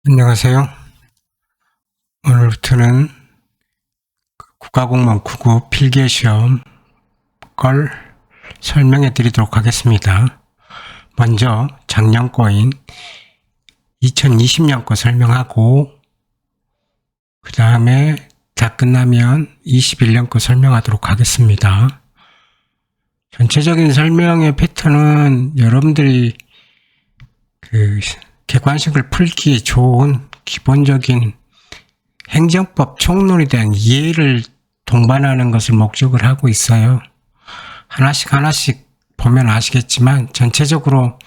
안녕하세요. 오늘부터는 국가공무원 9급 필기시험 걸 설명해 드리도록 하겠습니다. 먼저 작년 거인 2020년 거 설명하고 그 다음에 다 끝나면 21년 거 설명하도록 하겠습니다. 전체적인 설명의 패턴은 여러분들이 객관식을 풀기 좋은 기본적인 행정법 총론에 대한 이해를 동반하는 것을 목적을 하고 있어요. 하나씩 보면 아시겠지만 전체적으로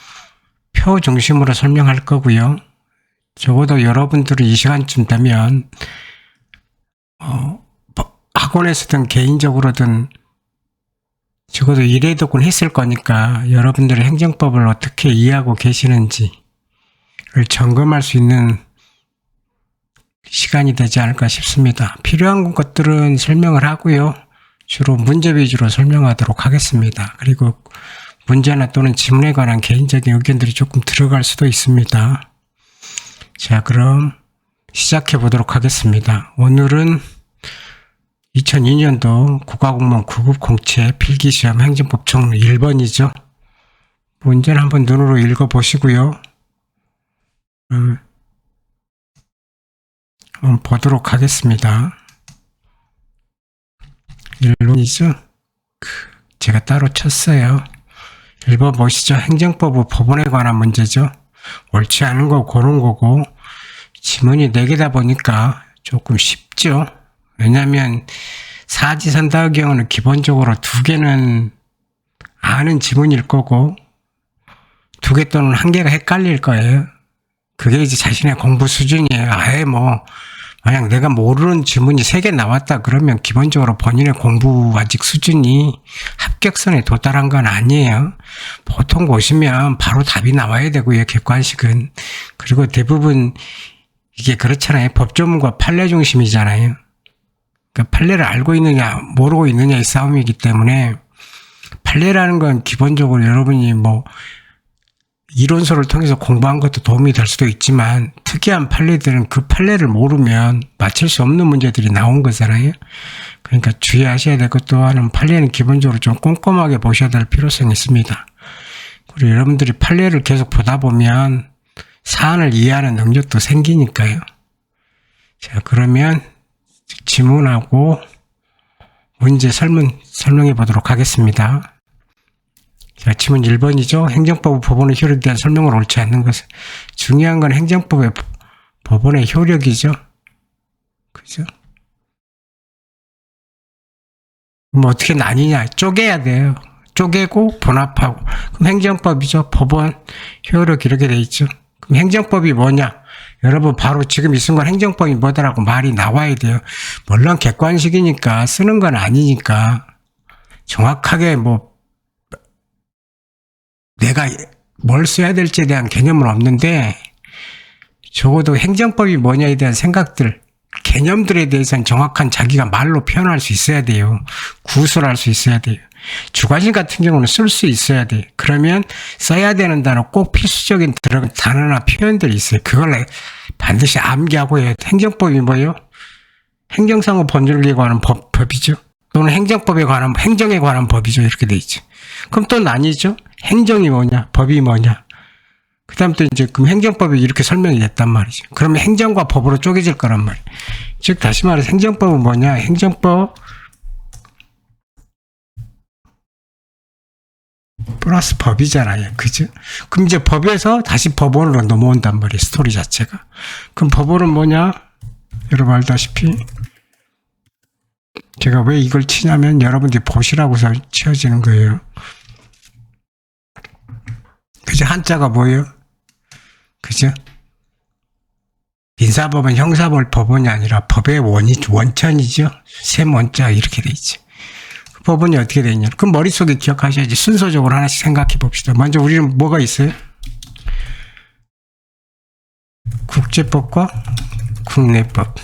표 중심으로 설명할 거고요. 적어도 여러분들이 이 시간쯤 되면 학원에서든 개인적으로든 적어도 1회독은 했을 거니까 여러분들의 행정법을 어떻게 이해하고 계시는지를 점검할 수 있는 시간이 되지 않을까 싶습니다. 필요한 것들은 설명을 하고요. 주로 문제 위주로 설명하도록 하겠습니다. 그리고 문제나 또는 지문에 관한 개인적인 의견들이 조금 들어갈 수도 있습니다. 자, 그럼 시작해 보도록 하겠습니다. 오늘은 2002년도 국가공무원 9급 공채 필기시험 행정법 총론 1번이죠. 문제는 한번 눈으로 읽어보시고요. 한번 보도록 하겠습니다. 1번이죠. 제가 따로 쳤어요. 1번 보시죠. 행정법의 법원에 관한 문제죠. 옳지 않은 거 고른 거고 지문이 4개다 보니까 조금 쉽죠. 왜냐하면 사지선다의 경우는 기본적으로 2개는 아는 지문일 거고 2개 또는 1개가 헷갈릴 거예요. 그게 이제 자신의 공부 수준이에요. 아예 만약 내가 모르는 지문이 3개 나왔다 그러면 기본적으로 본인의 공부 아직 수준이 합격선에 도달한 건 아니에요. 보통 보시면 바로 답이 나와야 되고요. 객관식은. 그리고 대부분 이게 그렇잖아요. 법조문과 판례 중심이잖아요. 그러니까 판례를 알고 있느냐 모르고 있느냐의 싸움이기 때문에 판례라는 건 기본적으로 여러분이 이론서를 통해서 공부한 것도 도움이 될 수도 있지만 특이한 판례들은 그 판례를 모르면 맞출 수 없는 문제들이 나온 거잖아요. 그러니까 주의하셔야 될 것 또한 판례는 기본적으로 좀 꼼꼼하게 보셔야 될 필요성이 있습니다. 그리고 여러분들이 판례를 계속 보다 보면 사안을 이해하는 능력도 생기니까요. 자, 그러면 지문하고 문제 설명해 보도록 하겠습니다. 자, 지문 1번이죠. 행정법 법원의 효력에 대한 설명을 옳지 않는 것은 중요한 건 행정법의 법원의 효력이죠. 그죠? 어떻게 나뉘냐? 쪼개야 돼요. 쪼개고 분합하고. 그럼 행정법이죠. 법원 효력 이렇게 돼 있죠. 그럼 행정법이 뭐냐? 여러분 바로 지금 이 순간 행정법이 뭐다라고 말이 나와야 돼요. 물론 객관식이니까 쓰는 건 아니니까 정확하게 내가 뭘 써야 될지에 대한 개념은 없는데 적어도 행정법이 뭐냐에 대한 생각들, 개념들에 대해서는 정확한 자기가 말로 표현할 수 있어야 돼요. 구술할 수 있어야 돼요. 주관식 같은 경우는 쓸 수 있어야 돼. 그러면 써야 되는 단어 꼭 필수적인 단어나 표현들이 있어요. 그걸 반드시 암기하고 해요. 행정법이 뭐예요? 행정상의 법률에 관한 법이죠. 또는 행정에 관한 법이죠. 이렇게 돼 있죠. 그럼 또 나뉘죠. 행정이 뭐냐, 법이 뭐냐. 그 다음 또 이제 그럼 행정법이 이렇게 설명이 됐단 말이죠. 그러면 행정과 법으로 쪼개질 거란 말이에요. 즉 다시 말해서 행정법은 뭐냐, 행정법 플러스 법이잖아요. 그죠? 그럼 이제 법에서 다시 법원으로 넘어온단 말이에요. 스토리 자체가. 그럼 법원은 뭐냐? 여러분 알다시피 제가 왜 이걸 치냐면 여러분들이 보시라고서 치워지는 거예요. 그죠? 한자가 뭐예요? 그죠? 민사법은 형사법원이 아니라 법의 원천이죠. 셈원자 이렇게 돼 있죠. 법원이 어떻게 돼 있냐? 그럼 머릿속에 기억하셔야지. 순서적으로 하나씩 생각해 봅시다. 먼저 우리는 뭐가 있어요? 국제법과 국내법.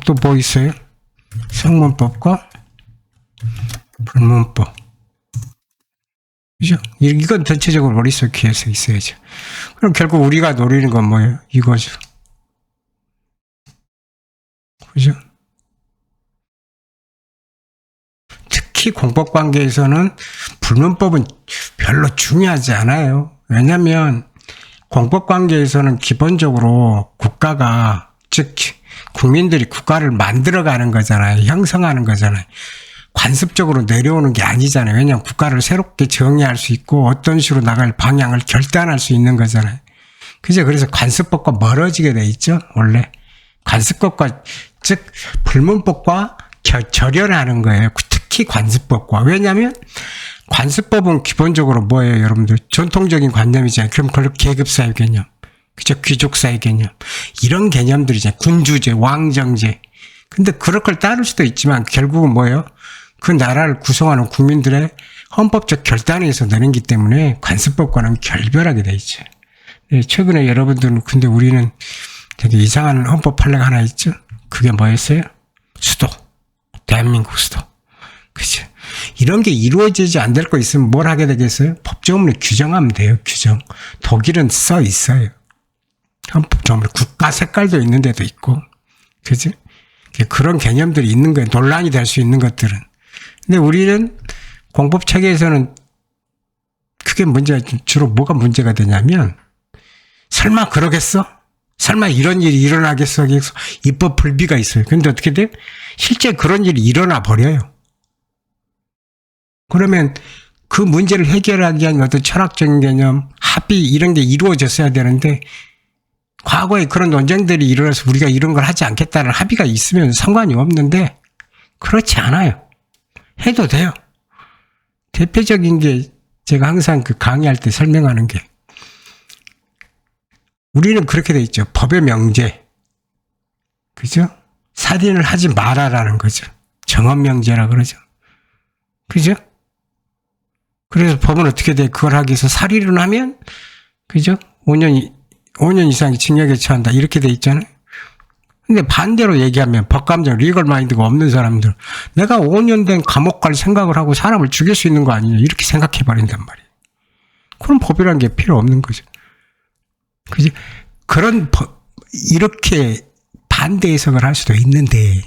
또 뭐 있어요? 성문법과 불문법. 그죠? 이건 전체적으로 머릿속에 있어야죠. 그럼 결국 우리가 노리는 건 뭐예요? 이거죠. 그죠? 특히 공법관계에서는 불문법은 별로 중요하지 않아요. 왜냐하면 공법관계에서는 기본적으로 국가가, 즉 국민들이 국가를 만들어가는 거잖아요. 형성하는 거잖아요. 관습적으로 내려오는 게 아니잖아요. 왜냐하면 국가를 새롭게 정의할 수 있고 어떤 식으로 나갈 방향을 결단할 수 있는 거잖아요. 그죠? 그래서 관습법과 멀어지게 돼 있죠. 원래 관습법과, 즉 불문법과 절연하는 거예요. 특히 관습법과. 왜냐하면 관습법은 기본적으로 뭐예요, 여러분들? 전통적인 관념이잖아요. 그럼 그걸 계급사회 개념, 그죠? 귀족사회 개념, 이런 개념들이잖아요. 군주제, 왕정제. 근데 그럴 걸 따를 수도 있지만 결국은 뭐예요? 그 나라를 구성하는 국민들의 헌법적 결단에서 내는기 때문에 관습법과는 결별하게 돼 있죠. 네, 최근에 여러분들은, 근데 우리는 되게 이상한 헌법 판례가 하나 있죠. 그게 뭐였어요? 수도. 대한민국 수도. 그죠? 이런 게 이루어지지 안 될 거 있으면 뭘 하게 되겠어요? 법조문을 규정하면 돼요. 규정. 독일은 써 있어요. 헌법조문에 국가 색깔도 있는 데도 있고. 그죠? 그런 개념들이 있는 거예요. 논란이 될 수 있는 것들은. 근데 우리는 공법 체계에서는 그게 주로 뭐가 문제가 되냐면, 설마 그러겠어? 설마 이런 일이 일어나겠어? 입법 불비가 있어요. 근데 어떻게 돼요? 실제 그런 일이 일어나 버려요. 그러면 그 문제를 해결하기 위한 어떤 철학적인 개념, 합의, 이런 게 이루어졌어야 되는데, 과거에 그런 논쟁들이 일어나서 우리가 이런 걸 하지 않겠다는 합의가 있으면 상관이 없는데, 그렇지 않아요. 해도 돼요. 대표적인 게 제가 항상 그 강의할 때 설명하는 게, 우리는 그렇게 돼 있죠. 법의 명제. 그죠? 살인을 하지 말아라는 거죠. 정언명제라 그러죠. 그죠? 그래서 법은 어떻게 돼? 그걸 하기 위해서 살인을 하면, 그죠? 5년 이상의 징역에 처한다. 이렇게 돼 있잖아요. 근데 반대로 얘기하면 법감정, 리걸 마인드가 없는 사람들, 내가 5년 된 감옥 갈 생각을 하고 사람을 죽일 수 있는 거 아니냐. 이렇게 생각해 버린단 말이에요. 그럼 법이라는 게 필요 없는 거죠. 그지? 그런 이렇게 반대 해석을 할 수도 있는데,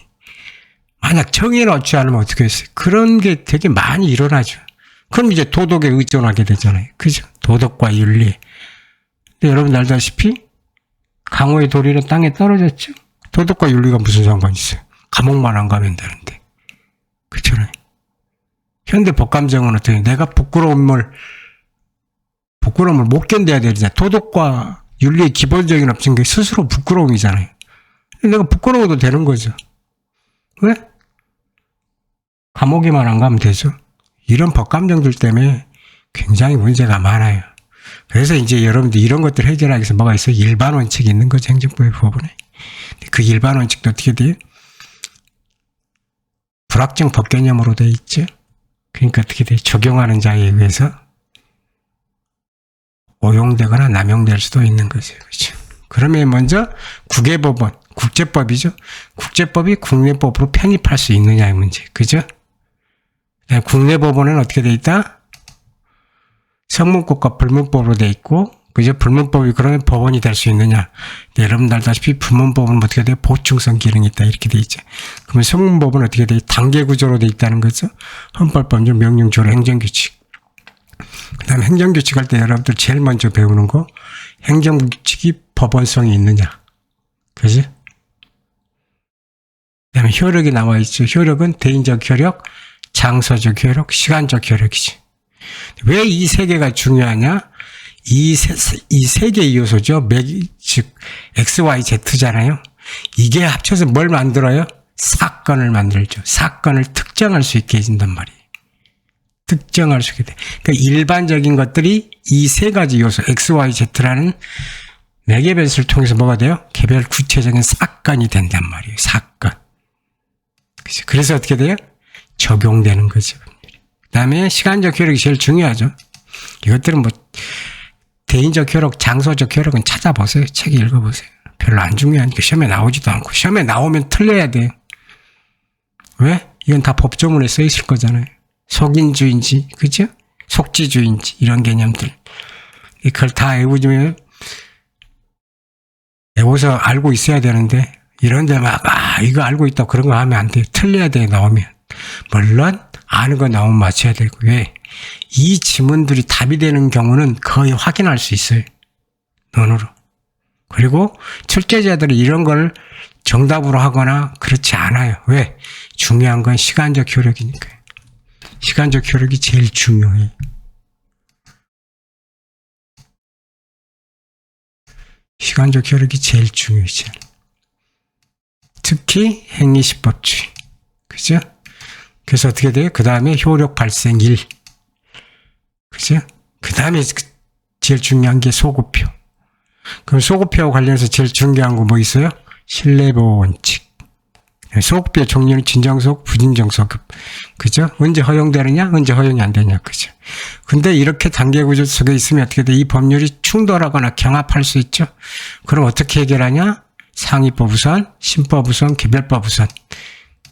만약 정의를 얻지 않으면 어떻게 했어요? 그런 게 되게 많이 일어나죠. 그럼 이제 도덕에 의존하게 되잖아요. 그죠? 도덕과 윤리. 근데 여러분 알다시피 강호의 도리는 땅에 떨어졌죠? 도덕과 윤리가 무슨 상관이 있어요? 감옥만 안 가면 되는데. 그렇잖아요. 현대 법감정은 어떻게 해요? 내가 부끄러움을 못 견뎌야 되잖아요. 도덕과 윤리의 기본적인 업적인 게 스스로 부끄러움이잖아요. 내가 부끄러워도 되는 거죠. 왜? 감옥에만 안 가면 되죠. 이런 법감정들 때문에 굉장히 문제가 많아요. 그래서 이제 여러분들 이런 것들 해결하기 위해서 뭐가 있어요? 일반 원칙이 있는 거죠. 행정법의 법원에. 그 일반 원칙도 어떻게 돼요? 불확정 법 개념으로 돼 있죠. 그러니까 어떻게 돼요? 적용하는 자에 의해서 오용되거나 남용될 수도 있는 거죠. 그렇죠? 그러면 먼저 국외법원, 국제법이죠. 국제법이 국내법으로 편입할 수 있느냐의 문제. 그죠? 국내법원은 어떻게 돼 있다? 성문법과 불문법으로 돼 있고, 그죠? 불문법이 그러면 법원이 될 수 있느냐? 여러분 알다시피 불문법은 어떻게 돼? 보충성 기능이 있다. 이렇게 돼 있죠. 그러면 성문법은 어떻게 돼? 단계 구조로 돼 있다는 거죠. 헌법법률, 명령조례, 행정규칙. 그 다음에 행정규칙 할 때 여러분들 제일 먼저 배우는 거, 행정규칙이 법원성이 있느냐. 그지? 그 다음에 효력이 나와 있죠. 효력은 대인적 효력, 장소적 효력, 시간적 효력이지. 왜 이 세 개가 중요하냐? 이 세 개의 요소죠. 즉, X, Y, Z잖아요. 이게 합쳐서 뭘 만들어요? 사건을 만들죠. 사건을 특정할 수 있게 해준단 말이에요. 특정할 수 있게 돼. 그러니까 일반적인 것들이 이 세 가지 요소, X, Y, Z라는 네 개 변수를 통해서 뭐가 돼요? 개별 구체적인 사건이 된단 말이에요. 사건. 그래서 어떻게 돼요? 적용되는 거죠. 그 다음에 시간적 효력이 제일 중요하죠. 이것들은 뭐, 대인적 효력, 장소적 효력은 찾아보세요. 책 읽어보세요. 별로 안 중요하니까 시험에 나오지도 않고, 시험에 나오면 틀려야 돼요. 왜? 이건 다 법조문에 써 있을 거잖아요. 속인주의인지, 그죠? 속지주의인지, 이런 개념들. 그걸 다 외워서 알고 있어야 되는데, 이런데 막 이거 알고 있다 그런 거 하면 안 돼요. 틀려야 돼요. 나오면. 물론 아는 거 나오면 맞춰야 되고. 왜? 이 지문들이 답이 되는 경우는 거의 확인할 수 있어요. 눈으로. 그리고 출제자들이 이런 걸 정답으로 하거나 그렇지 않아요. 왜? 중요한 건 시간적 효력이니까요. 시간적 효력이 제일 중요해요. 시간적 효력이 제일 중요하죠. 특히 행위시법주의. 그죠? 그래서 어떻게 돼요? 그 다음에 효력 발생 1. 그죠? 그 다음에 제일 중요한 게 소급표. 그럼 소급표와 관련해서 제일 중요한 거 뭐 있어요? 신뢰보호 원칙. 소급표 종류는 진정소급, 부진정소급. 그죠? 언제 허용되느냐? 언제 허용이 안 되냐? 그죠? 근데 이렇게 단계 구조 속에 있으면 어떻게 돼? 이 법률이 충돌하거나 경합할 수 있죠? 그럼 어떻게 해결하냐? 상위법 우선, 신법 우선, 개별법 우선.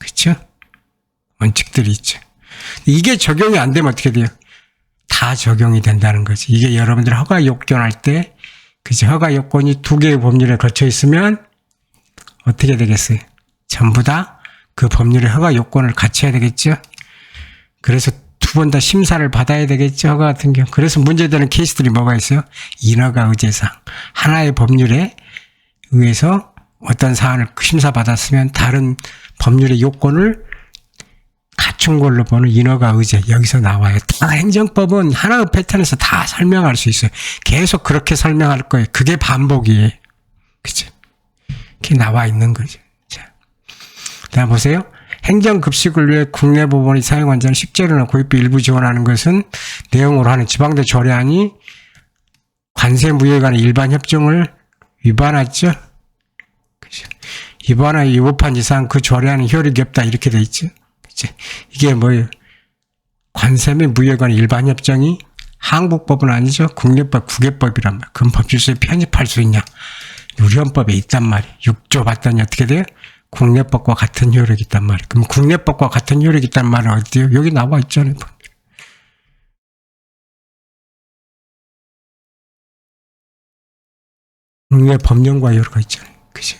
그죠? 원칙들이 있죠. 이게 적용이 안 되면 어떻게 돼요? 다 적용이 된다는 거지. 이게 여러분들 허가 요건할 때, 그죠? 허가 요건이 2개의 법률에 거쳐 있으면 어떻게 되겠어요? 전부 다 그 법률의 허가 요건을 갖춰야 되겠죠? 그래서 2번 다 심사를 받아야 되겠죠? 허가 같은 경우. 그래서 문제되는 케이스들이 뭐가 있어요? 인허가 의제사항. 하나의 법률에 의해서 어떤 사안을 심사받았으면 다른 법률의 요건을 갖춘 걸로 보는 인허가 의제. 여기서 나와요. 다 행정법은 하나의 패턴에서 다 설명할 수 있어요. 계속 그렇게 설명할 거예요. 그게 반복이에요. 그죠? 그게 나와 있는 거죠. 자, 다음 보세요. 행정급식을 위해 국내 법원이 사용한 자는 식재료나 고입비 일부 지원하는 것은 내용으로 하는 지방대 조례안이 관세무효에 관한 일반 협정을 위반하죠. 그죠? 위반하여 위법한 이상 그 조례안은 효력이 없다. 이렇게 돼 있죠. 그죠? 이게 뭐예요? 관세 및 무효에 관한 일반 협정이 한국법은 아니죠. 국내법, 국외법이란 말. 그럼 법률서에 편입할 수 있냐? 우리 헌법에 있단 말이에요. 6조 봤더니 어떻게 돼요? 국내법과 같은 효력이 있단 말이에요. 그럼 국내법과 같은 효력이 있단 말은 어디에요? 여기 나와 있잖아요. 국내 법령과 효력이 있잖아요. 그치?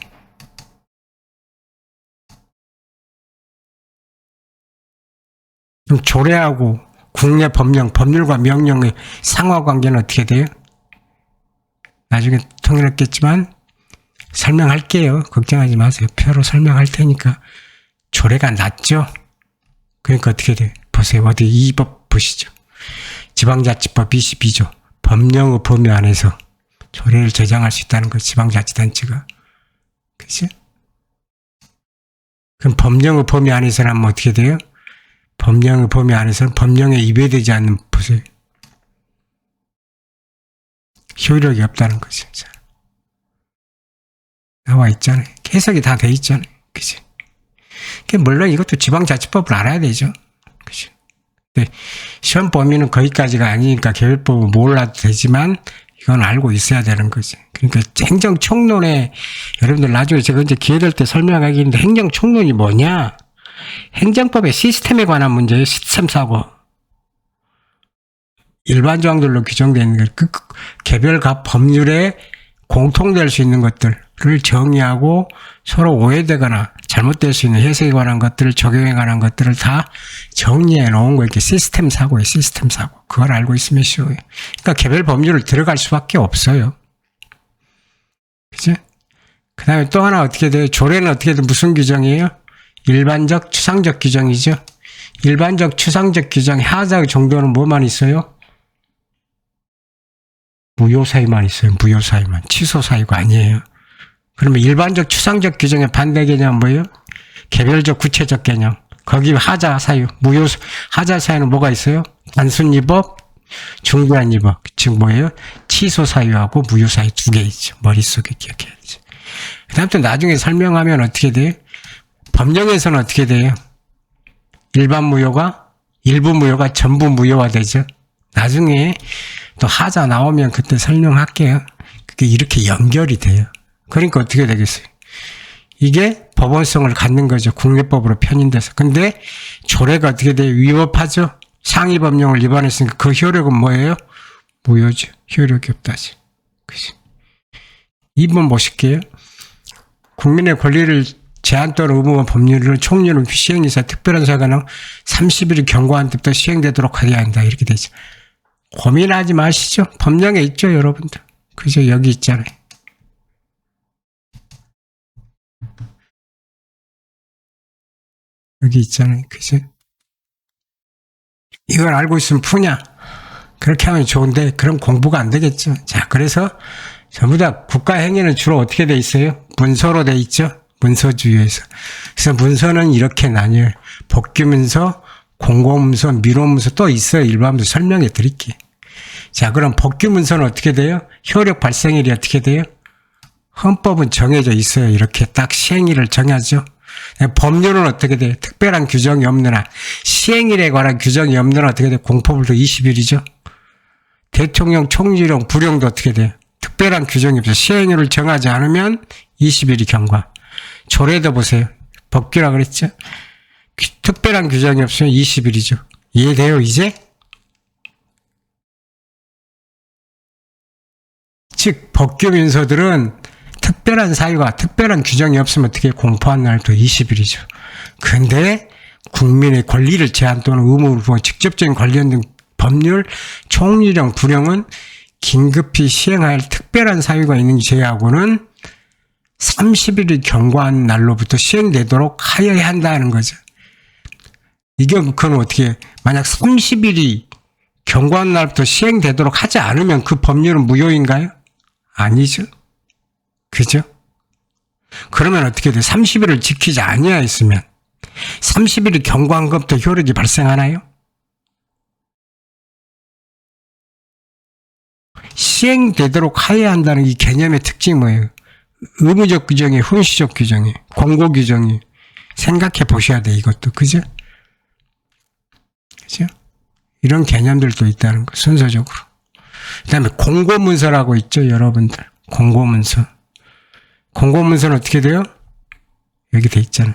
그럼 조례하고 국내 법령, 법률과 명령의 상하관계는 어떻게 돼요? 나중에 통일했겠지만 설명할게요. 걱정하지 마세요. 표로 설명할 테니까. 조례가 낫죠? 그러니까 어떻게 돼요? 보세요. 어디 2법 보시죠. 지방자치법 22조. 법령의 범위 안에서 조례를 제정할 수 있다는 거 지방자치단체가. 그죠? 그럼 법령의 범위 안에서는 하면 어떻게 돼요? 법령의 범위 안에서는 법령에 위배되지 않는, 보세요. 효력이 없다는 거죠. 자. 나와 있잖아요. 해석이 다 돼 있잖아요. 그죠? 물론 이것도 지방자치법을 알아야 되죠. 그죠? 근데 시험 범위는 거기까지가 아니니까 개별법은 몰라도 되지만 이건 알고 있어야 되는 거지. 그러니까 행정총론에 여러분들 나중에 제가 이제 기회 될 때 설명하겠는데 행정총론이 뭐냐? 행정법의 시스템에 관한 문제예요. 시스템 사고. 일반 조항들로 규정되어 있는 그 개별 각 법률에 공통될 수 있는 것들을 정의하고 서로 오해되거나 잘못될 수 있는 해석에 관한 것들을 적용에 관한 것들을 다 정리해 놓은 거 이렇게 시스템 사고예요. 시스템 사고. 그걸 알고 있으면 쉬워요. 그러니까 개별 법률을 들어갈 수밖에 없어요. 그치? 그 다음에 또 하나 어떻게 돼요? 조례는 어떻게 돼? 무슨 규정이에요? 일반적, 추상적 규정이죠. 일반적, 추상적 규정 하자 정도는 뭐만 있어요? 무효사유만 있어요. 무효사유만. 취소사유가 아니에요. 그러면 일반적, 추상적 규정의 반대 개념은 뭐예요? 개별적, 구체적 개념. 거기 하자사유, 하자사유는 뭐가 있어요? 단순위법, 중대한위법. 즉 뭐예요? 취소사유하고 무효사유 2개 있죠. 머릿속에 기억해야지. 그 다음 또 나중에 설명하면 어떻게 돼요? 법령에서는 어떻게 돼요? 일반 무효가, 일부 무효가 전부 무효화 되죠. 나중에 또 하자 나오면 그때 설명할게요. 그게 이렇게 연결이 돼요. 그러니까 어떻게 되겠어요? 이게 법원성을 갖는 거죠. 국내법으로 편인돼서. 근데 조례가 어떻게 돼요? 위법하죠? 상위 법령을 위반했으니까 그 효력은 뭐예요? 무효죠. 효력이 없다지. 그치? 2번 보실게요. 국민의 권리를 제한 또는 의무화 법률을 총리는 시행이사 특별한 사과는 30일이 경과한 때부터 시행되도록 하여야 한다. 이렇게 되죠. 고민하지 마시죠. 법령에 있죠, 여러분들. 그죠? 여기 있잖아요. 여기 있잖아요. 그죠? 이걸 알고 있으면 푸냐? 그렇게 하면 좋은데, 그럼 공부가 안 되겠죠. 자, 그래서 전부 다 국가행위는 주로 어떻게 돼 있어요? 문서로 돼 있죠? 문서주의에서. 그래서 문서는 이렇게 나뉘어요. 법규문서, 공고문서, 미로문서 또 있어요. 일반문서 설명해 드릴게요. 자, 그럼 법규문서는 어떻게 돼요? 효력 발생일이 어떻게 돼요? 헌법은 정해져 있어요. 이렇게 딱 시행일을 정하죠. 법률은 어떻게 돼요? 특별한 규정이 없는 한. 시행일에 관한 규정이 없는 한 어떻게 돼요? 공포불도 20일이죠. 대통령 총리령 부령도 어떻게 돼요? 특별한 규정이 없어요. 시행일을 정하지 않으면 20일이 경과. 조례도 보세요. 법규라 그랬죠? 특별한 규정이 없으면 20일이죠. 이해돼요, 이제? 즉, 법규문서들은 특별한 사유가, 특별한 규정이 없으면 어떻게 공포한 날도 20일이죠. 근데 국민의 권리를 제한 또는 의무를 부어 직접적인 관련 등 법률, 총리령, 부령은 긴급히 시행할 특별한 사유가 있는 제하고는 30일이 경과한 날로부터 시행되도록 하여야 한다는 거죠. 그건 어떻게, 만약 30일이 경과한 날부터 시행되도록 하지 않으면 그 법률은 무효인가요? 아니죠. 그죠? 그러면 어떻게 돼? 30일을 지키지 아니하였으면 30일이 경과한 것부터 효력이 발생하나요? 시행되도록 하여야 한다는 이 개념의 특징이 뭐예요? 의무적 규정이 훈시적 규정이, 공고 규정이. 생각해 보셔야 돼, 이것도. 그죠? 그죠? 이런 개념들도 있다는 거, 순서적으로. 그 다음에 공고문서라고 있죠, 여러분들. 공고문서. 공고문서는 어떻게 돼요? 여기 돼 있잖아요.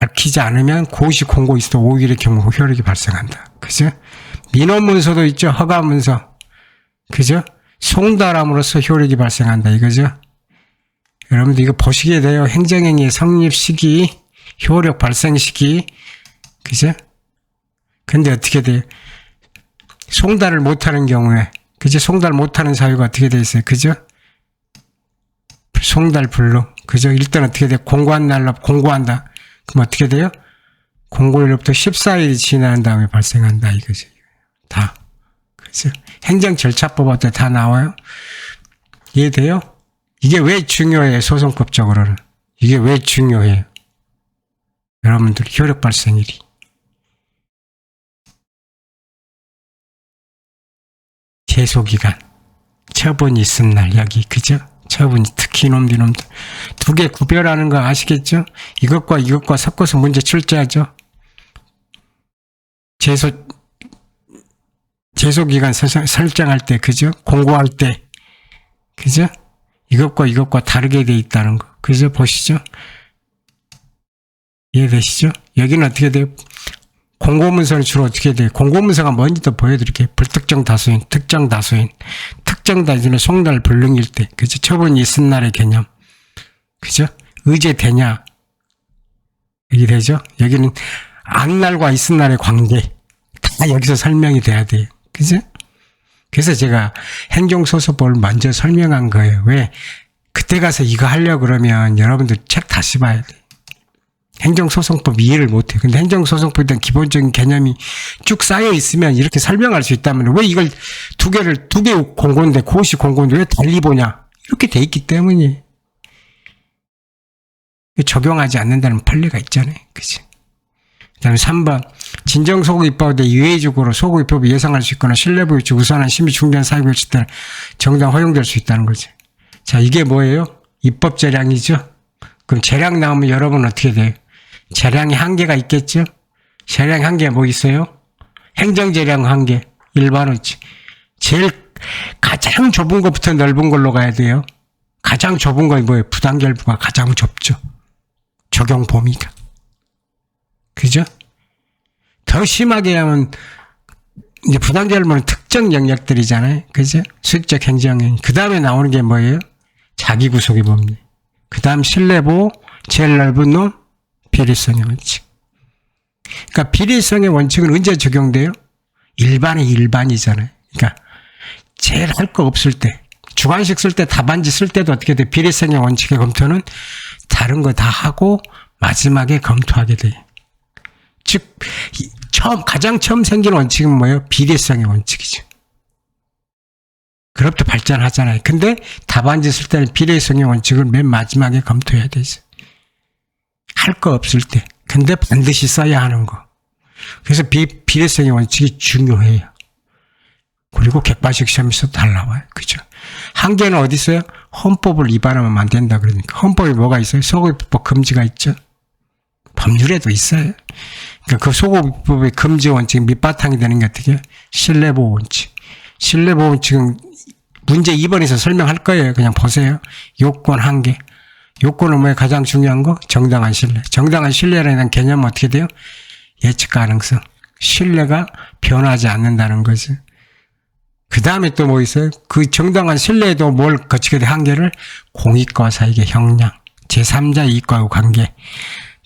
밝히지 않으면 고시 공고 있어도 5일의 경우 효력이 발생한다. 그죠? 민원문서도 있죠. 허가문서. 그죠? 송달함으로써 효력이 발생한다. 이거죠? 여러분들 이거 보시게 돼요. 행정행위의 성립 시기, 효력 발생 시기. 그죠? 근데 어떻게 돼요? 송달을 못하는 경우에, 그죠? 송달 못하는 사유가 어떻게 돼 있어요? 그죠? 송달 불능. 그죠? 일단 어떻게 돼요? 공고한 날로 공고한다. 그럼 어떻게 돼요? 공고일로부터 14일이 지난 다음에 발생한다. 이거죠. 다. 그죠? 행정 절차법한테 다 나와요. 이해돼요? 이게 왜 중요해요? 소송법적으로는. 이게 왜 중요해요? 여러분들 효력 발생일이. 제소기간. 처분이 있은 날. 여기. 그죠? 처분이 특히 이놈들. 두 개 구별하는 거 아시겠죠? 이것과 이것과 섞어서 문제 출제하죠. 제소기간 설정할 때, 그죠? 공고할 때, 그죠? 이것과 이것과 다르게 돼 있다는 거. 그죠? 보시죠. 이해되시죠? 여기는 어떻게 돼요? 공고문서는 주로 어떻게 돼요? 공고문서가 뭔지도 보여드릴게요. 불특정 다수인, 특정 다수인. 특정 다수인은 송달 불능일 때, 그죠? 처분이 있은 날의 개념. 그죠? 의제되냐? 여기 되죠? 여기는 안날과 있은 날의 관계. 다 여기서 설명이 돼야 돼요. 그죠? 그래서 제가 행정소송법을 먼저 설명한 거예요. 왜? 그때 가서 이거 하려고 그러면 여러분들 책 다시 봐야 돼요. 행정소송법 이해를 못해요. 근데 행정소송법에 대한 기본적인 개념이 쭉 쌓여 있으면 이렇게 설명할 수 있다면 왜 이걸 두 개 공고인데 고시 공고인데 왜 달리 보냐? 이렇게 돼 있기 때문이에요. 적용하지 않는다는 판례가 있잖아요. 그치? 그 다음에 3번. 진정소급 입법에 유예적으로 소급 입법을 예상할 수 있거나 신뢰부유치 우선한 심의 중대한 사유가 있을 때는 정당 허용될 수 있다는 거죠. 자, 이게 뭐예요? 입법 재량이죠? 그럼 재량 나오면 여러분 어떻게 돼요? 재량이 한계가 있겠죠? 재량 한계 뭐 있어요? 행정재량 한계. 일반원칙. 가장 좁은 것부터 넓은 걸로 가야 돼요. 가장 좁은 거 뭐예요? 부당결부가 가장 좁죠. 적용 범위가. 그죠? 더 심하게 하면 이제 부당재해를 특정 영역들이잖아요. 그죠? 수익적 행정행. 그 다음에 나오는 게 뭐예요? 자기구속의 법리. 그 다음 신뢰보호, 제일 넓은 놈, 비례성의 원칙. 그러니까 비례성의 원칙은 언제 적용돼요? 일반의 일반이잖아요. 그러니까 제일 할 거 없을 때, 주관식 쓸 때, 답안지 쓸 때도 어떻게 돼? 비례성의 원칙의 검토는 다른 거 다 하고 마지막에 검토하게 돼요. 즉 가장 처음 생긴 원칙은 뭐예요? 비례성의 원칙이죠. 그로부터 발전하잖아요. 근데 답안지 쓸 때는 비례성의 원칙을 맨 마지막에 검토해야 되죠. 할 거 없을 때. 근데 반드시 써야 하는 거. 그래서 비례성의 원칙이 중요해요. 그리고 객관식 시험에서 잘 나와요. 그죠? 한계는 어디 있어요? 헌법을 위반하면 안 된다 그러니까. 헌법에 뭐가 있어요? 소고기법 금지가 있죠. 법률에도 있어요. 그러니까 그 소고기법의 금지 원칙 밑바탕이 되는 게 어떻게 해요? 신뢰보호 원칙. 신뢰보호 원칙은 문제 2번에서 설명할 거예요. 그냥 보세요. 요건 한계. 요건은 뭐예요? 가장 중요한 거? 정당한 신뢰. 정당한 신뢰라는 개념은 어떻게 돼요? 예측 가능성. 신뢰가 변하지 않는다는 거죠. 그 다음에 또 뭐 있어요? 그 정당한 신뢰에도 뭘 거치게 돼? 한계를 공익과 사익의 형량. 제3자 이익과의 관계.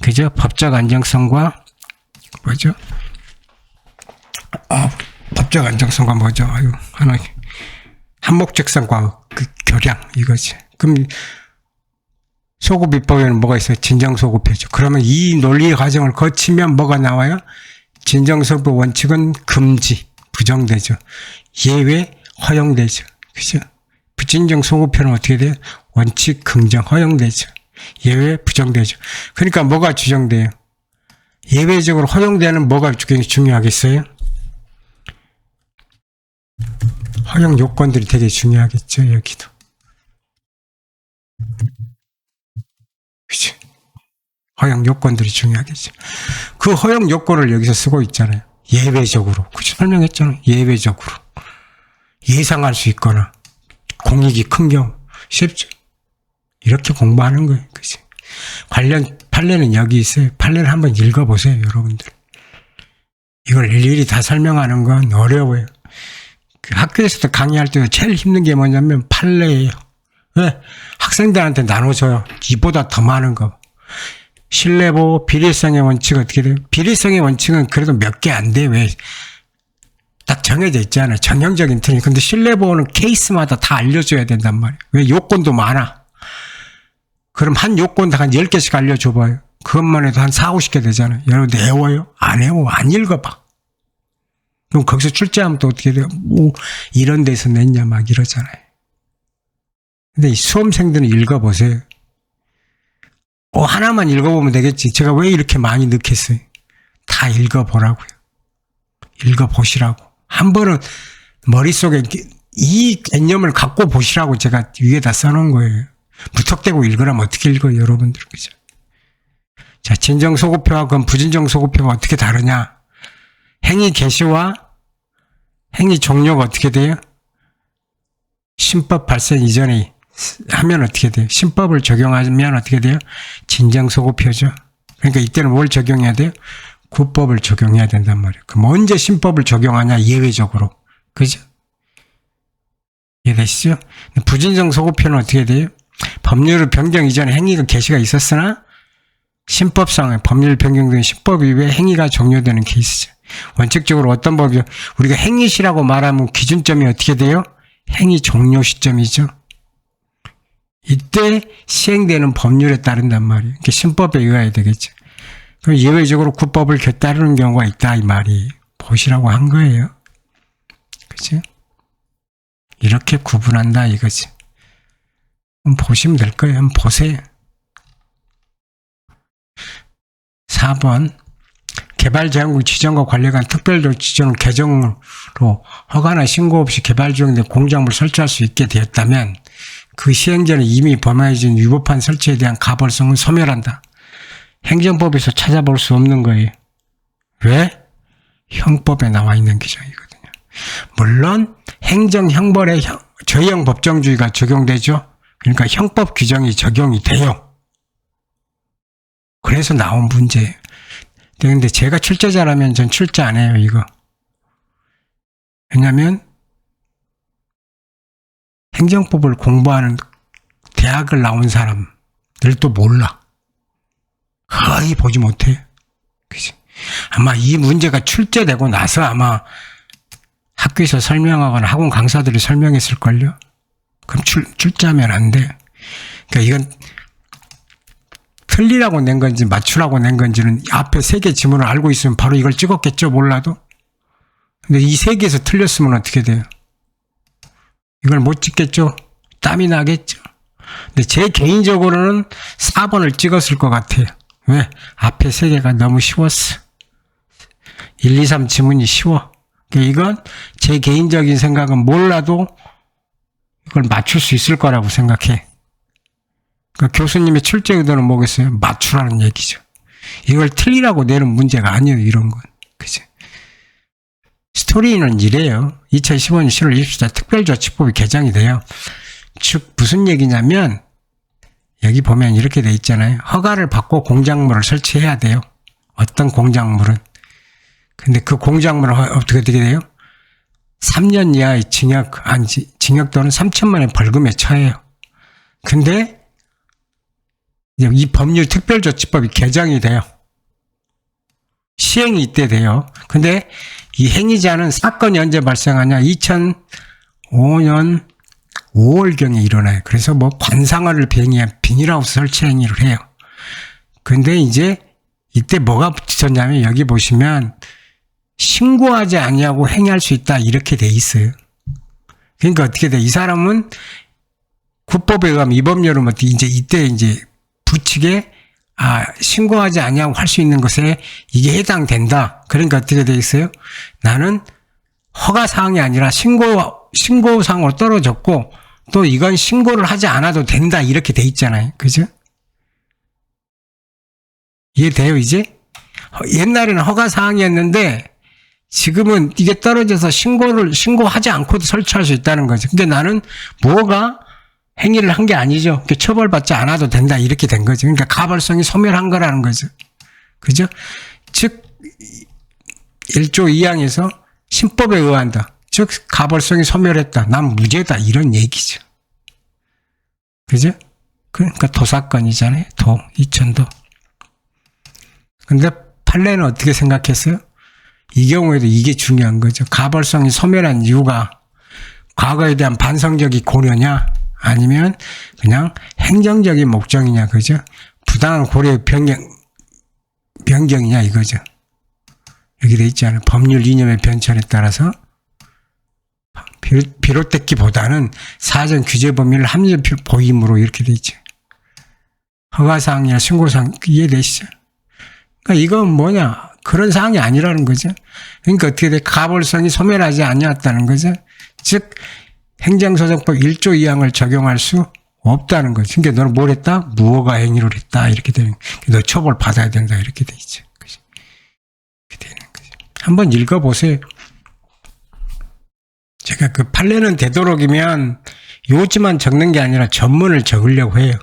그죠? 법적 안정성과 뭐죠? 법적 안정성과 뭐죠? 아유, 하나 한목적성과 그 교량 이거지. 그럼 소고비법에는 뭐가 있어요? 진정소고표죠. 그러면 이 논리 과정을 거치면 뭐가 나와요? 진정소고 원칙은 금지, 부정되죠. 예외, 허용되죠. 그죠? 부진정소고표는 어떻게 돼요? 원칙, 긍정, 허용되죠. 예외, 부정되죠. 그러니까 뭐가 규정돼요? 예외적으로 허용되는 뭐가 중요하겠어요? 허용 요건들이 되게 중요하겠죠, 여기도. 그치? 허용 요건들이 중요하겠죠. 그 허용 요건을 여기서 쓰고 있잖아요. 예외적으로. 그치? 설명했잖아요. 예외적으로. 예상할 수 있거나, 공익이 큰 경우. 쉽죠? 이렇게 공부하는 거예요. 그치? 관련 판례는 여기 있어요. 판례를 한번 읽어보세요, 여러분들. 이걸 일일이 다 설명하는 건 어려워요. 그 학교에서도 강의할 때 제일 힘든 게 뭐냐면 판례예요. 왜? 학생들한테 나눠줘요. 이보다 더 많은 거. 신뢰보호, 비례성의 원칙 어떻게 돼요? 비례성의 원칙은 그래도 몇 개 안 돼. 왜? 딱 정해져 있잖아요. 정형적인 틀이. 근데 신뢰보호는 케이스마다 다 알려줘야 된단 말이에요. 왜? 요건도 많아. 그럼 한 요건 다 한 10개씩 알려줘봐요. 그것만 해도 한 4, 50개 되잖아요. 여러분들 외워요? 안 외워. 안 읽어봐. 그럼 거기서 출제하면 또 어떻게 돼요? 뭐 이런 데서 냈냐 막 이러잖아요. 근데 이 수험생들은 읽어보세요. 하나만 읽어보면 되겠지. 제가 왜 이렇게 많이 넣겠어요? 다 읽어보라고요. 읽어보시라고. 한 번은 머릿속에 이 개념을 갖고 보시라고 제가 위에다 써놓은 거예요. 무턱대고 읽으라면 어떻게 읽어요, 여러분들. 그죠? 자, 진정소고표와 그럼 부진정소고표가 어떻게 다르냐? 행위 개시와 행위 종료가 어떻게 돼요? 신법 발생 이전에 하면 어떻게 돼요? 신법을 적용하면 어떻게 돼요? 진정소고표죠. 그러니까 이때는 뭘 적용해야 돼요? 구법을 적용해야 된단 말이에요. 그럼 언제 신법을 적용하냐? 예외적으로. 그죠? 이해되시죠? 부진정소고표는 어떻게 돼요? 법률 변경 이전에 행위가 개시가 있었으나 신법상 법률 변경된 신법 이후에 행위가 종료되는 케이스죠. 원칙적으로 어떤 법이요? 우리가 행위시라고 말하면 기준점이 어떻게 돼요? 행위 종료 시점이죠. 이때 시행되는 법률에 따른단 말이에요. 그러니까 신법에 의해야 되겠죠. 그럼 예외적으로 구법을 따르는 경우가 있다 이 말이에요. 보시라고 한 거예요. 그죠? 이렇게 구분한다 이거지. 한번 보시면 될 거예요. 한번 보세요. 4번 개발제한국 지정과 관련한 특별적 지정을 개정으로 허가나 신고 없이 개발 중인데 공작물 설치할 수 있게 되었다면 그 시행자는 이미 범해진 위법한 설치에 대한 가벌성은 소멸한다. 행정법에서 찾아볼 수 없는 거예요. 왜? 형법에 나와 있는 규정이거든요. 물론 행정형벌에 저형 법정주의가 적용되죠. 그러니까 형법 규정이 적용이 돼요. 그래서 나온 문제예요. 근데 제가 출제자라면 전 출제 안 해요, 이거. 왜냐하면 행정법을 공부하는 대학을 나온 사람들도 몰라. 거의 보지 못해. 그치? 아마 이 문제가 출제되고 나서 아마 학교에서 설명하거나 학원 강사들이 설명했을걸요? 그럼 출제하면 안 돼. 그러니까 이건 틀리라고 낸 건지 맞추라고 낸 건지는 앞에 3개 지문을 알고 있으면 바로 이걸 찍었겠죠, 몰라도? 근데 이 3개에서 틀렸으면 어떻게 돼요? 이걸 못 찍겠죠? 땀이 나겠죠? 근데 제 개인적으로는 4번을 찍었을 것 같아요. 왜? 앞에 3개가 너무 쉬웠어. 1, 2, 3 지문이 쉬워. 그러니까 이건 제 개인적인 생각은 몰라도 이걸 맞출 수 있을 거라고 생각해. 그러니까 교수님의 출제 의도는 뭐겠어요? 맞추라는 얘기죠. 이걸 틀리라고 내는 문제가 아니에요, 이런 건. 그죠? 스토리는 이래요. 2015년 7월 24일 특별조치법이 개정이 돼요. 즉 무슨 얘기냐면 여기 보면 이렇게 돼 있잖아요. 허가를 받고 공작물을 설치해야 돼요. 어떤 공작물은. 근데 그 공작물은 어떻게 되게 돼요? 3년 이하의 징역 또는 3천만 원 벌금에 처해요. 근데 이 법률 특별조치법이 개정이 돼요. 시행이 이때 돼요. 근데 이 행위자는 사건이 언제 발생하냐? 2005년 5월경에 일어나요. 그래서 뭐 관상어를 비행해 비닐하우스 설치 행위를 해요. 근데 이제 이때 뭐가 붙였냐면 여기 보시면 신고하지 아니하고 행위할 수 있다 이렇게 돼 있어요. 그러니까 어떻게 돼? 이 사람은 국법에 의하면 이 법률은 이때 붙이게 신고하지 아니하고 할 수 있는 것에 이게 해당된다. 그러니까 어떻게 돼 있어요? 나는 허가사항이 아니라 신고사항으로 떨어졌고 또 이건 신고를 하지 않아도 된다 이렇게 돼 있잖아요. 그죠? 이해돼요 이제? 옛날에는 허가사항이었는데 지금은 이게 떨어져서 신고하지 않고도 설치할 수 있다는 거죠. 근데 나는 뭐가 행위를 한 게 아니죠. 처벌받지 않아도 된다 이렇게 된 거죠. 그러니까 가벌성이 소멸한 거라는 거죠. 그죠? 즉 1조 2항에서 신법에 의한다. 즉 가벌성이 소멸했다. 난 무죄다 이런 얘기죠. 그죠? 그러니까 도사건이잖아요. 이천도. 근데 판례는 어떻게 생각했어요? 이 경우에도 이게 중요한 거죠. 가벌성이 소멸한 이유가 과거에 대한 반성적인 고려냐 아니면 그냥 행정적인 목적이냐 그죠? 부당한 고려의 변경이냐 이거죠. 여기 돼 있잖아요. 법률 이념의 변천에 따라서 비롯됐기보다는 사전 규제 범위를 합리적 보임으로 이렇게 돼 있죠. 허가사항이나 신고사항 이해되시죠? 그러니까 이건 뭐냐? 그런 사항이 아니라는 거죠. 그러니까 어떻게 돼? 가벌성이 소멸하지 아니었다는 거죠. 즉 행정소송법 1조 2항을 적용할 수 없다는 거죠. 그러니까 너는 뭘 했다? 무허가 행위를 했다. 이렇게 되는 너 처벌 받아야 된다. 이렇게 돼 있죠. 그죠? 이렇게 되는 거죠. 한번 읽어보세요. 제가 그 판례는 되도록이면 요지만 적는 게 아니라 전문을 적으려고 해요.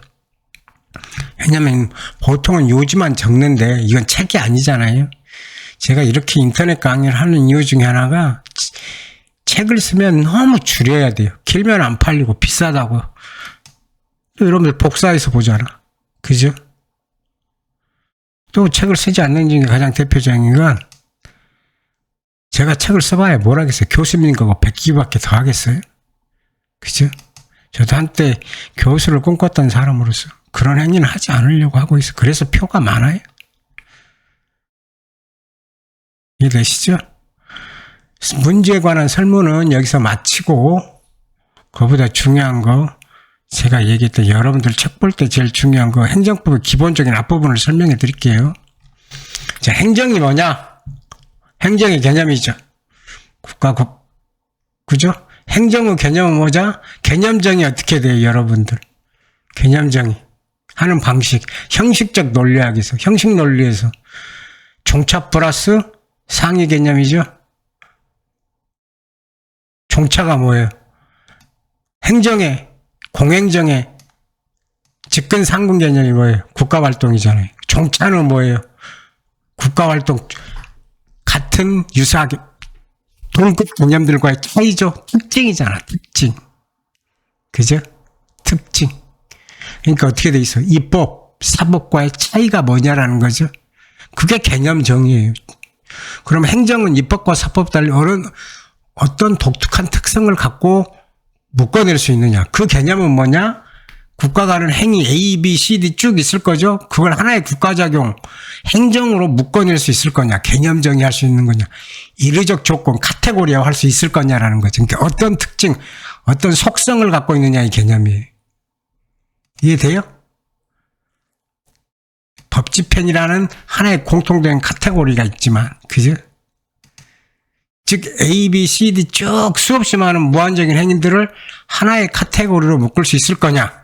왜냐면 보통은 요지만 적는데 이건 책이 아니잖아요. 제가 이렇게 인터넷 강의를 하는 이유 중에 하나가 책을 쓰면 너무 줄여야 돼요. 길면 안 팔리고 비싸다고. 여러분들 복사해서 보잖아. 그죠? 또 책을 쓰지 않는 중에 가장 대표적인 건 제가 책을 써봐야 뭘 하겠어요. 교수님 거고 100기밖에 더 하겠어요. 그죠? 저도 한때 교수를 꿈꿨던 사람으로서 그런 행위는 하지 않으려고 하고 있어요. 그래서 표가 많아요. 이해되시죠? 문제에 관한 설문은 여기서 마치고 그보다 중요한 거 제가 얘기했던 여러분들 책 볼 때 제일 중요한 거 행정법의 기본적인 앞부분을 설명해 드릴게요. 자, 행정이 뭐냐? 행정의 개념이죠. 국가국. 그죠? 행정의 개념은 뭐죠? 개념정이 어떻게 돼요, 여러분들? 개념정이. 하는 방식. 형식적 논리학에서, 형식 논리에서. 종차 플러스 상위 개념이죠. 종차가 뭐예요? 행정의, 공행정의 직근 상근 개념이 뭐예요? 국가활동이잖아요. 종차는 뭐예요? 국가활동. 같은 유사하게 동급 개념들과의 차이죠. 특징이잖아, 특징. 그죠? 특징. 그러니까 어떻게 돼 있어? 입법, 사법과의 차이가 뭐냐라는 거죠. 그게 개념 정의예요. 그럼 행정은 입법과 사법 달리 어떤 독특한 특성을 갖고 묶어낼 수 있느냐. 그 개념은 뭐냐? 국가 간의 행위 A, B, C, D 쭉 있을 거죠. 그걸 하나의 국가작용, 행정으로 묶어낼 수 있을 거냐. 개념 정의할 수 있는 거냐. 이르적 조건, 카테고리화 할 수 있을 거냐라는 거죠. 그러니까 어떤 특징, 어떤 속성을 갖고 있느냐 이 개념이에요. 이해돼요? 법집행이라는 하나의 공통된 카테고리가 있지만, 그죠? 즉 A, B, C, D 쭉 수없이 많은 무한적인 행위들을 하나의 카테고리로 묶을 수 있을 거냐?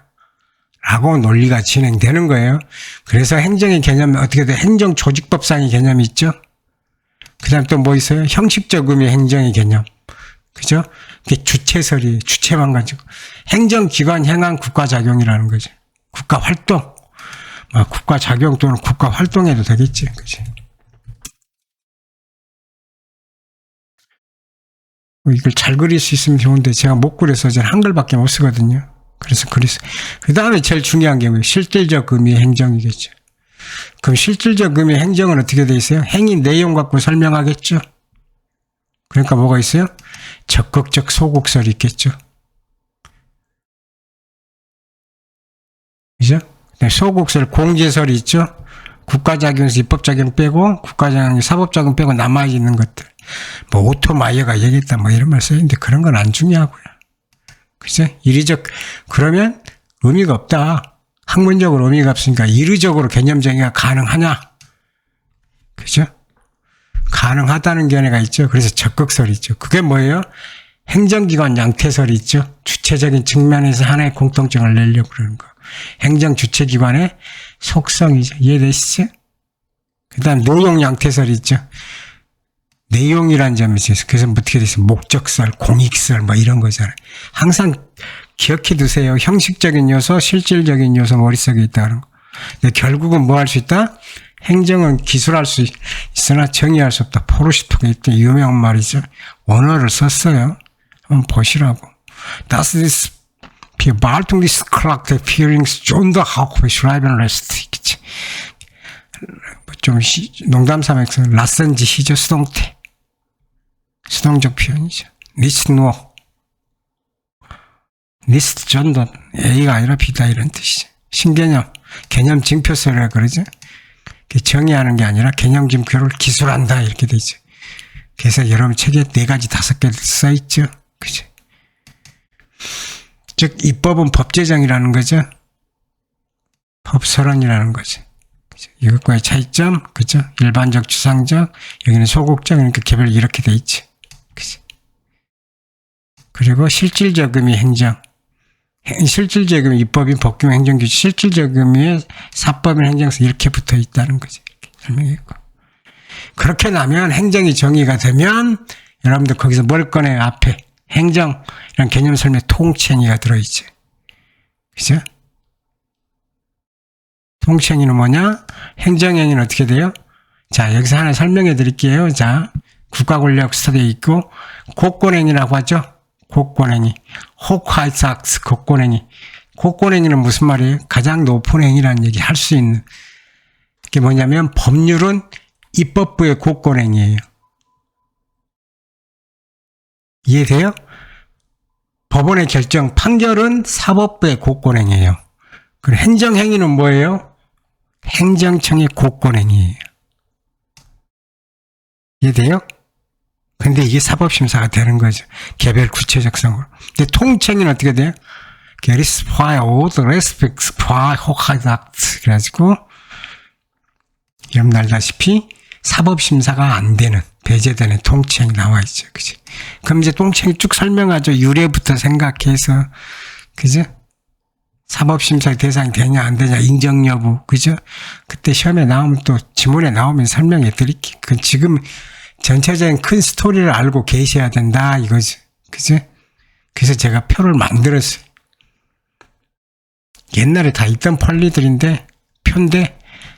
라고 논리가 진행되는 거예요. 그래서 행정의 개념이 어떻게 돼? 행정조직법상의 개념이 있죠. 그 다음 또 뭐 있어요? 형식적 의미의 행정의 개념. 그죠? 그게 주체설이, 주체만 가지고. 행정기관 행한 국가작용이라는 거죠. 국가활동. 국가작용 또는 국가활동해도 되겠지. 그치? 이걸 잘 그릴 수 있으면 좋은데 제가 못 그려서 저는 한글밖에 못 쓰거든요. 그래서 그랬어요. 그 다음에 제일 중요한 게 뭐예요? 실질적 의미의 행정이겠죠. 그럼 실질적 의미의 행정은 어떻게 돼 있어요? 행위 내용 갖고 설명하겠죠. 그러니까 뭐가 있어요? 적극적 소극설이 있겠죠. 그죠? 소극설, 공제설이 있죠. 국가작용에서 입법작용 빼고 국가작용, 사법작용 빼고 남아있는 것들. 뭐 오토마이어가 얘기했다 뭐 이런 말 써있는데 그런 건 안 중요하고요. 그죠? 이리적 그러면 의미가 없다. 학문적으로 의미가 없으니까 이르적으로 개념 정의가 가능하냐? 그죠? 가능하다는 견해가 있죠. 그래서 적극설이 있죠. 그게 뭐예요? 행정기관 양태설이 있죠. 주체적인 측면에서 하나의 공통점을 내려고 그러는 거. 행정 주체기관의 속성이죠. 이해되시죠? 그 다음 내용 양태설이 있죠. 내용이란 점이 있어요. 그래서 어떻게 됐어요? 목적설, 공익설 뭐 이런 거잖아요. 항상 기억해 두세요. 형식적인 요소, 실질적인 요소 머릿속에 있다는 거. 근데 결국은 뭐 할 수 있다? 행정은 기술할 수 있으나 정의할 수 없다. 포르시토가 있던 유명한 말이죠. 원어를 썼어요. 한번 보시라고. Das ist Bearbeitung des Charakterführings John der Hauptbeschreibung lässt. 좀 농담 삼아서 라센지 시저 수동태. 수동적 표현이죠. Nicht nur. Nicht sondern. A가 아니라 B다 이런 뜻이죠. 신개념. 개념 징표설이라 그러죠. 정의하는 게 아니라 개념 징표를 기술한다 이렇게 되죠. 그래서 여러분 책에 4가지 5개 써있죠. 그죠? 즉 입법은 법제정이라는 거죠. 법설원이라는 거죠. 그죠? 이것과의 차이점, 그죠? 일반적, 추상적, 여기는 소극적, 그러니까 개별 이렇게 돼 있죠. 그죠? 그리고 실질적 의미 행정. 실질적 의미 입법인 법규 행정규칙, 실질적 의미의 사법인 행정서 이렇게 붙어 있다는 거죠. 이렇게 설명했고. 그렇게 나면 행정이 정의가 되면 여러분들 거기서 뭘 꺼내요? 앞에 행정 이런 개념 설명에 통치행위가 들어있죠. 그죠? 통치행위는 뭐냐? 행정행위는 어떻게 돼요? 자, 여기서 하나 설명해 드릴게요. 자, 국가권력 스터디에 있고 고권행위라고 하죠. 고권행위. 호크하이삭스 고권행위. 고권행위는 무슨 말이에요? 가장 높은 행위라는 얘기 할 수 있는. 그게 뭐냐면 법률은 입법부의 고권행위예요. 이해돼요? 법원의 결정, 판결은 사법부의 고권행위예요. 그리고 행정행위는 뭐예요? 행정청의 고권행위예요. 이해돼요? 근데 이게 사법심사가 되는 거죠. 개별 구체적성으로. 근데 통치행위는 어떻게 돼요? 그래가지고 여러분 알다시피 사법심사가 안 되는 배제되는 통치행위 나와 있죠. 그죠? 그럼 이제 통치행위 쭉 설명하죠. 유례부터 생각해서 그죠? 사법심사의 대상이 되냐 안 되냐 인정 여부 그죠? 그때 시험에 나오면 또 지문에 나오면 설명해 드릴게요. 그건 지금 전체적인 큰 스토리를 알고 계셔야 된다 이거죠. 그죠? 그래서 제가 표를 만들었어요. 옛날에 다 있던 표인데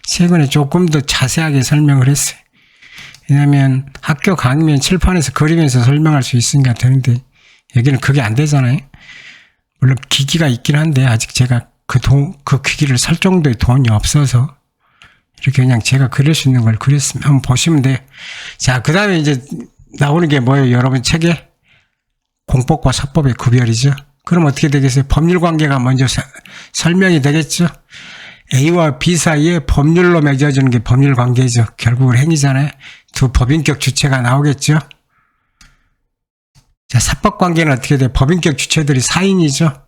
최근에 조금 더 자세하게 설명을 했어요. 왜냐면 학교 강의면 칠판에서 그리면서 설명할 수 있으니까 되는데 여기는 그게 안 되잖아요. 물론 기기가 있긴 한데 아직 제가 그 기기를 살 정도의 돈이 없어서 이렇게 그냥 제가 그릴 수 있는 걸 그렸으면 한번 보시면 돼요. 자, 그 다음에 이제 나오는 게 뭐예요? 여러분 책에 공법과 사법의 구별이죠. 그럼 어떻게 되겠어요? 법률 관계가 먼저 설명이 되겠죠. A와 B 사이에 법률로 맺어지는 게 법률 관계죠. 결국은 행위잖아요. 두 법인격 주체가 나오겠죠. 자, 사법 관계는 어떻게 돼요? 법인격 주체들이 사인이죠.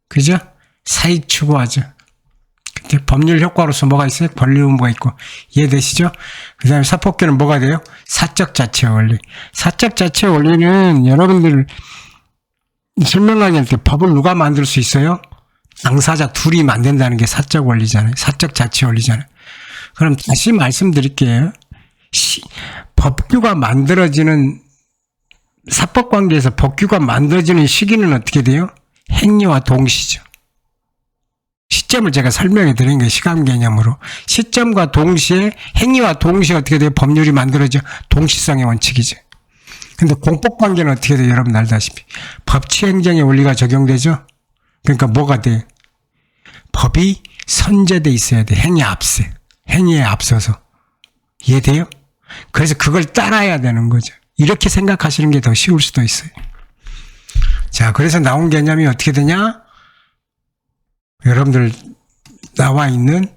그죠? 사익 추구하죠. 근데 법률 효과로서 뭐가 있어요? 권리 의무가 있고. 이해되시죠? 그 다음에 사법계는 뭐가 돼요? 사적 자체 원리. 사적 자체 원리는 여러분들 설명할 때 법을 누가 만들 수 있어요? 당사자 둘이 만든다는 게 사적 원리잖아요. 사적 자체 원리잖아요. 그럼 다시 말씀드릴게요. 법규가 만들어지는 사법관계에서 법규가 만들어지는 시기는 어떻게 돼요? 행위와 동시죠. 시점을 제가 설명해 드린 거예요. 시간 개념으로. 시점과 동시에 행위와 동시에 어떻게 돼요? 법률이 만들어져. 동시성의 원칙이죠. 근데 공법관계는 어떻게 돼요? 여러분 알다시피. 법치행정의 원리가 적용되죠. 그러니까 뭐가 돼? 법이 선제돼 있어야 돼. 행위에 앞서서. 이해돼요? 그래서 그걸 따라야 되는 거죠. 이렇게 생각하시는 게 더 쉬울 수도 있어요. 자, 그래서 나온 개념이 어떻게 되냐? 여러분들 나와 있는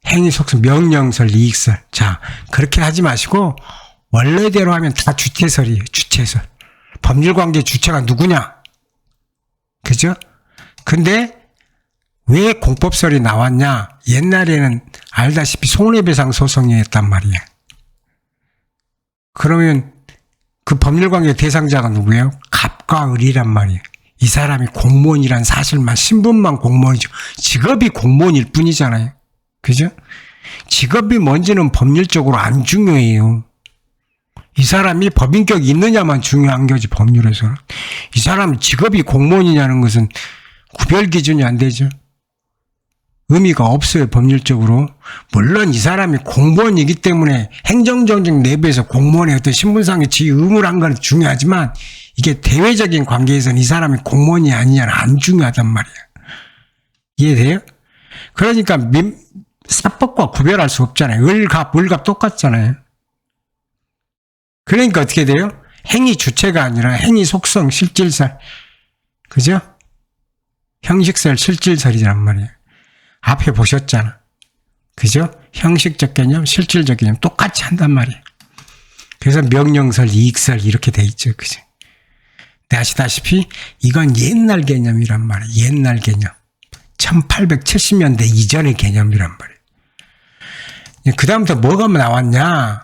행위 속성, 명령설, 이익설. 자, 그렇게 하지 마시고 원래대로 하면 다 주체설이에요. 주체설. 법률관계 주체가 누구냐? 그죠? 근데 왜 공법설이 나왔냐? 옛날에는 알다시피 손해배상 소송이었단 말이에요. 그러면 그 법률관계 대상자가 누구예요? 갑과 을이란 말이에요. 이 사람이 공무원이란 사실만, 신분만 공무원이죠. 직업이 공무원일 뿐이잖아요. 그죠? 직업이 뭔지는 법률적으로 안 중요해요. 이 사람이 법인격이 있느냐만 중요한 거지, 법률에서는. 이 사람 직업이 공무원이냐는 것은 구별 기준이 안 되죠. 의미가 없어요, 법률적으로. 물론 이 사람이 공무원이기 때문에 행정정책 내부에서 공무원의 어떤 신분상의 지위 의무를 한 건 중요하지만 이게 대외적인 관계에서는 이 사람이 공무원이 아니냐는 안 중요하단 말이에요. 이해돼요? 그러니까 사법과 구별할 수 없잖아요. 을갑, 물갑 똑같잖아요. 그러니까 어떻게 돼요? 행위 주체가 아니라 행위 속성, 실질설. 그죠? 형식설, 실질설이란 말이에요. 앞에 보셨잖아. 그죠? 형식적 개념, 실질적 개념 똑같이 한단 말이에요. 그래서 명령설, 이익설 이렇게 돼 있죠. 그죠? 근데 아시다시피 이건 옛날 개념이란 말이에요. 옛날 개념. 1870년대 이전의 개념이란 말이에요. 그 다음부터 뭐가 나왔냐?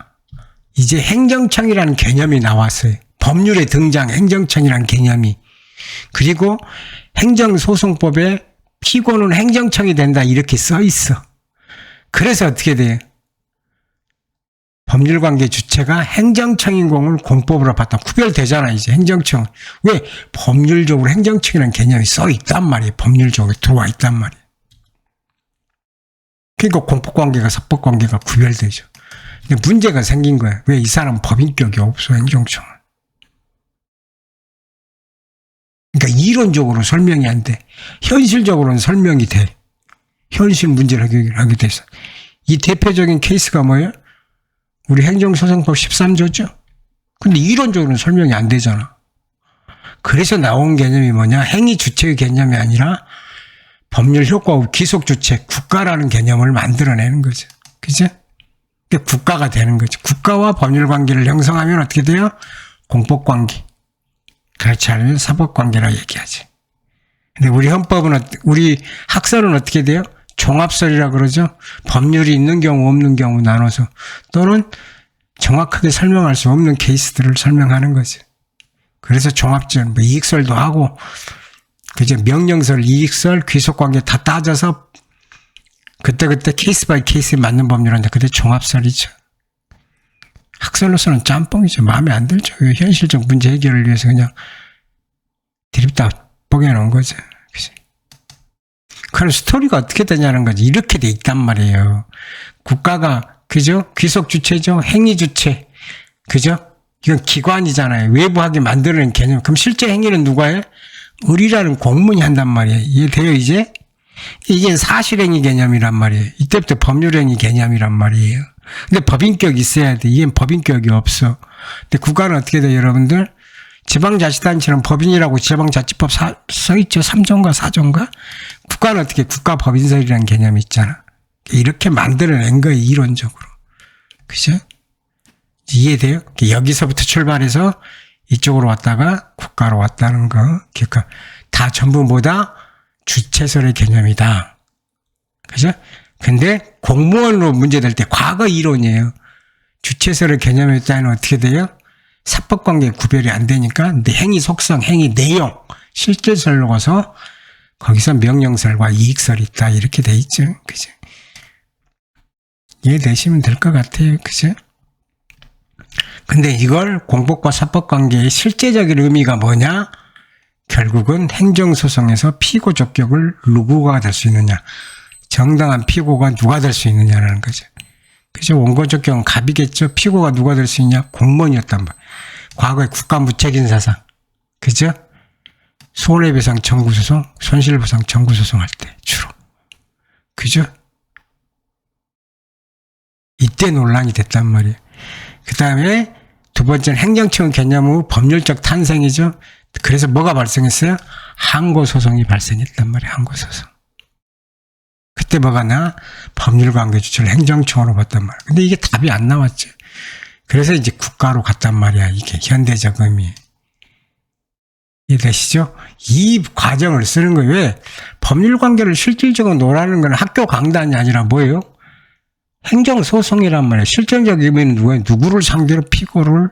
이제 행정청이라는 개념이 나왔어요. 법률에 등장 행정청이라는 개념이. 그리고 행정소송법에 피고는 행정청이 된다 이렇게 써 있어. 그래서 어떻게 돼요? 법률관계 주체가 행정청인 공을 공법으로 봤다. 구별되잖아 이제 행정청. 왜? 법률적으로 행정청이라는 개념이 써 있단 말이에요. 법률적으로 들어와 있단 말이에요. 그러니까 공법관계가 사법관계가 구별되죠. 근데 문제가 생긴 거야. 왜 이 사람은 법인격이 없어, 행정청은. 그러니까 이론적으로 설명이 안 돼. 현실적으로는 설명이 돼. 현실 문제를 하게 돼서. 이 대표적인 케이스가 뭐예요? 우리 행정소송법 13조죠? 근데 이론적으로는 설명이 안 되잖아. 그래서 나온 개념이 뭐냐? 행위 주체의 개념이 아니라 법률 효과와 기속 주체, 국가라는 개념을 만들어내는 거죠. 그죠? 국가가 되는 거죠. 국가와 법률 관계를 형성하면 어떻게 돼요? 공법 관계. 그렇지 않으면 사법 관계라고 얘기하지. 근데 우리 헌법은, 우리 학설은 어떻게 돼요? 종합설이라 그러죠. 법률이 있는 경우 없는 경우 나눠서 또는 정확하게 설명할 수 없는 케이스들을 설명하는 거죠. 그래서 종합설, 뭐 이익설도 하고, 그죠? 명령설, 이익설, 귀속관계 다 따져서 그때그때 케이스 바이 케이스에 맞는 법률인데 그때 종합설이죠. 학설로서는 짬뽕이죠. 마음에 안 들죠. 현실적 문제 해결을 위해서 그냥 드립다 뽀개놓은 거죠. 그죠? 그럼 스토리가 어떻게 되냐는 거지. 이렇게 돼 있단 말이에요. 국가가, 그죠? 귀속 주체죠. 행위 주체. 그죠? 이건 기관이잖아요. 외부하게 만드는 개념. 그럼 실제 행위는 누가 해? 의리라는 공문이 한단 말이에요. 이해돼요, 이제? 이게 사실행위 개념이란 말이에요. 이때부터 법률행위 개념이란 말이에요. 근데 법인격이 있어야 돼. 이게 법인격이 없어. 근데 국가는 어떻게 돼요, 여러분들? 지방자치단체는 법인이라고 지방자치법 써있죠. 3조인가 4조인가? 국가는 어떻게 국가법인설이라는 개념이 있잖아. 이렇게 만들어낸 거예요, 이론적으로. 그죠? 이해돼요? 여기서부터 출발해서 이쪽으로 왔다가 국가로 왔다는 거. 그러니까 다 전부 뭐다? 주체설의 개념이다. 그죠? 근데 공무원으로 문제될 때 과거 이론이에요. 주체설의 개념에 따르면 어떻게 돼요? 사법관계 구별이 안 되니까 행위 속성, 행위 내용, 실제설로 가서 거기서 명령설과 이익설이 있다. 이렇게 돼 있죠. 그죠? 이해되시면 될 것 같아요. 그죠? 근데 이걸 공법과 사법관계의 실제적인 의미가 뭐냐? 결국은 행정소송에서 피고 적격을 누구가 될 수 있느냐. 정당한 피고가 누가 될 수 있느냐라는 거죠. 그죠? 원고 적격은 갑이겠죠. 피고가 누가 될 수 있냐? 공무원이었단 말이에요. 과거에 국가무책임사상. 그죠? 손해배상 청구소송, 손실보상 청구소송 할 때 주로. 그죠? 이때 논란이 됐단 말이에요. 그 다음에 두 번째는 행정처분 개념 후 법률적 탄생이죠. 그래서 뭐가 발생했어요? 항고소송이 발생했단 말이에요. 항고소송. 그때 뭐가 나? 법률관계주체를 행정청으로 봤단 말이에요. 근데 이게 답이 안 나왔죠. 그래서 이제 국가로 갔단 말이야. 이게 현대적 의미. 이해되시죠? 이 과정을 쓰는 거예요. 왜? 법률관계를 실질적으로 논하는 건 학교 강단이 아니라 뭐예요? 행정소송이란 말이에요. 실질적 의미는 누구예요? 누구를 상대로 피고를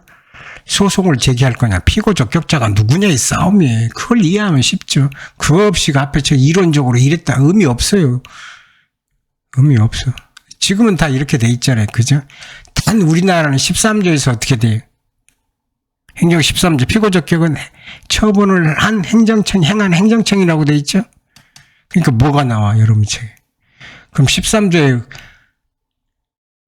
소송을 제기할 거냐. 피고 적격자가 누구냐의 싸움이에요. 그걸 이해하면 쉽죠. 그거 없이 앞에 저 이론적으로 이랬다. 의미 없어요. 의미 없어. 지금은 다 이렇게 돼 있잖아요. 그죠? 단 우리나라는 13조에서 어떻게 돼요? 행정 13조 피고 적격은 처분을 한 행정청, 행한 행정청이라고 돼 있죠? 그러니까 뭐가 나와, 여러분 책에. 그럼 13조의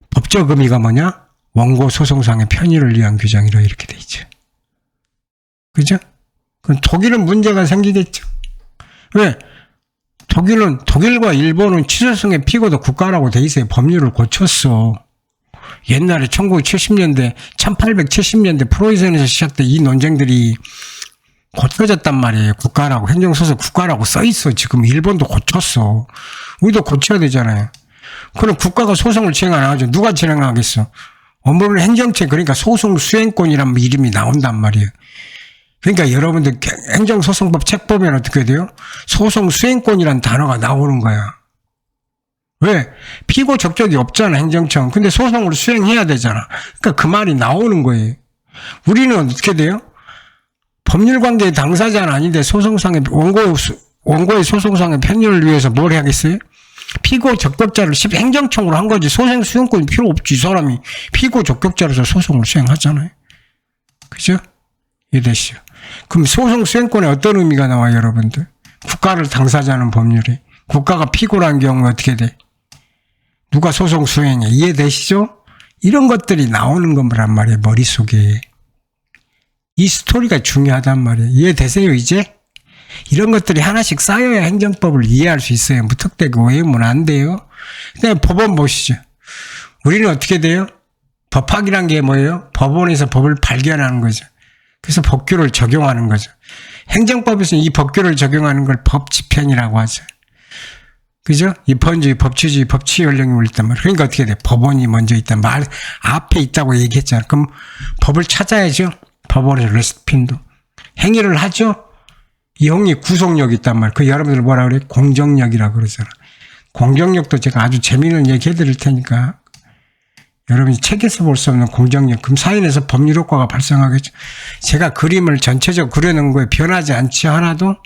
법적 의미가 뭐냐? 원고 소송상의 편의를 위한 규정이라 이렇게 돼 있죠. 그죠? 그럼 독일은 문제가 생기겠죠. 왜? 독일과 일본은 취소성의 피고도 국가라고 돼 있어요. 법률을 고쳤어. 옛날에 1970년대, 1870년대 프로이센에서 시작된 이 논쟁들이 고쳐졌단 말이에요. 국가라고, 행정소송 국가라고 써 있어. 지금 일본도 고쳤어. 우리도 고쳐야 되잖아요. 그럼 국가가 소송을 진행 안 하죠. 누가 진행하겠어? 업무는 행정체, 그러니까 소송 수행권이란 이름이 나온단 말이에요. 그러니까 여러분들 행정소송법 책 보면 어떻게 돼요? 소송 수행권이란 단어가 나오는 거야. 왜? 피고 적격이 없잖아, 행정청. 근데 소송을 수행해야 되잖아. 그러니까 그 말이 나오는 거예요. 우리는 어떻게 돼요? 법률관계의 당사자는 아닌데 소송상의, 원고의 소송상의 편의를 위해서 뭘 해야겠어요? 피고 적격자를 행정청으로 한 거지. 소송 수행권이 필요 없지. 이 사람이 피고 적격자로서 소송을 수행하잖아요. 그죠? 이해되시죠? 그럼 소송 수행권에 어떤 의미가 나와요, 여러분들? 국가를 당사자는 법률이. 국가가 피고라는 경우는 어떻게 돼? 누가 소송 수행해? 이해되시죠? 이런 것들이 나오는 거란 말이에요, 머릿속에. 이 스토리가 중요하단 말이에요. 이해되세요, 이제? 이런 것들이 하나씩 쌓여야 행정법을 이해할 수 있어요. 무턱대고 외우면 안 돼요. 그다음에 법원 보시죠. 우리는 어떻게 돼요? 법학이란 게 뭐예요? 법원에서 법을 발견하는 거죠. 그래서 법규를 적용하는 거죠. 행정법에서는 이 법규를 적용하는 걸 법집행이라고 하죠. 그죠? 입헌주의, 법치주의, 법치 연령이 올렸단 말이에요. 그러니까 어떻게 돼? 법원이 먼저 있단 말 앞에 있다고 얘기했잖아요. 그럼 법을 찾아야죠. 법원의 레시피도 행위를 하죠. 이 형이 구속력이 있단 말이에요. 그 여러분들 뭐라 그래요? 공정력이라고 그러잖아. 공정력도 제가 아주 재미있는 얘기 해드릴 테니까 여러분이 책에서 볼 수 없는 공정력. 그럼 사인에서 법률 효과가 발생하겠죠. 제가 그림을 전체적으로 그려놓은 거에 변하지 않지 하나도.